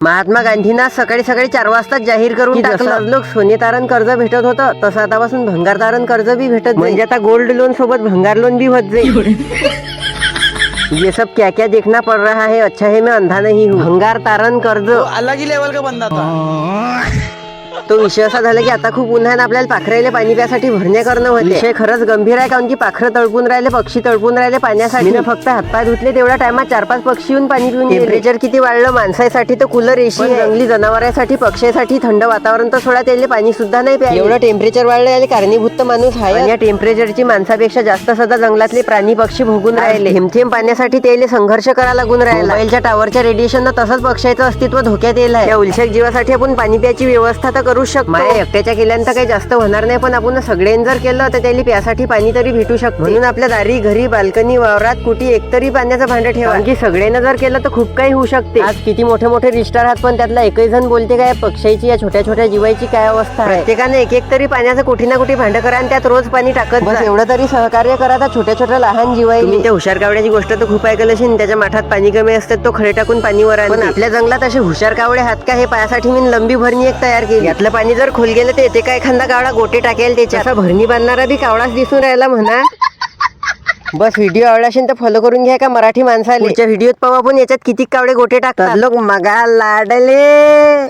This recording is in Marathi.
महात्मा गांधींना सकाळी सकाळी 4 वाजता जाहीर करून टाकलं. लोक सोने तारण कर्ज भेटत होतं तसं आतापासून भंगार तारण कर्ज बी भेटत, म्हणजे आता गोल्ड लोन सोबत भंगार लोन भी होत जाईल. ये सब क्या क्या देखना पड़ रहा है, अच्छा है मैं अंधा नहीं हूँ. भंगार तारण कर्ज अलग ही लेवल का बंदा था. तो विषय असा झाला की आता खूप उन्हाळ्यात आपल्याला पाखरायला पाणी प्यासाठी भरणे करणं होते. विषय खरंच गंभीर आहे, कारण की पाखरं तळपून राहिले, पक्षी तळपून राहिले पाण्यासाठी. फक्त हातपाय धुतले तेवढ्या टायमात 4-5 पक्षी येऊन पाणी पिऊन. टेम्परेचर किती वाढलं, माणसासाठी तर कूलर एसी, जंगली जनावरांसाठी पक्ष्यासाठी थंड वातावरण तर सोडा, त्याला पाणी सुद्धा नाही प्यायला. एवढं टेम्परेचर वाढलं याला कारणीभूत तर माणूस आहे. या टेम्परेचरची माणसापेक्षा जास्त सध्या जंगलातले प्राणी पक्षी भोगून राहिले. थेंब पाण्यासाठी त्याला संघर्ष करायला लागून राहिला. मोबाईलच्या टावरच्या रेडिएशन तसंच पक्ष्याचं अस्तित्व धोक्यात येईल आहे. या उलशक जीवासाठी आपण पाणी प्यायची व्यवस्था तर करू शकतो. माया एकट्याच्या केल्यानंतर काही जास्त होणार नाही, पण आपण सगळ्यांनी जर केलं तर त्याला प्यासाठी पाणी तरी भेटू शकतं. म्हणून आपल्या दारी, घरी, बाल्कनी, वावरात कुठे एकतरी पाण्याचं भांडं ठेवा, की सगळ्यांना जर केलं तर खूप काही होऊ शकते. आज किती मोठे मोठे रिस्टार आहात, पण त्यातला एकही जण बोलते काय पक्ष्याची, या छोट्या छोट्या जीवाची काय अवस्था आहे. प्रत्येकाने एक तरी पाण्याचं कुठे ना कुठे भांडं करा आणि त्यात रोज पाणी टाकत बस. एवढं तरी सहकार्य करा त्या छोट्या छोट्या लहान जीवाई. त्या हुशार कावड्याची गोष्ट तर खूप ऐकलं असेल. त्याच्या माठात पाणी कमी असतात, तो खडे टाकून पाणीवर आणते. पण आपल्या जंगलात असे हुशार कावडे हात का, हे पायासाठी मी लंबी भरणी एक तयार केली. यातलं पाणी जर खोल गेलं तर येते काय एखादा कावडा गोटे टाकेल त्याच्या. असा भरणी बांधणारा बी कावडाच दिसून राहिला म्हणा. बस व्हिडिओ आवडला असेल तर फॉलो करून घ्या का मराठी माणसाला. पुढच्या व्हिडिओत पाहू आपण याच्यात किती कावडे गोटे टाकतात. लोक मगा लाडले.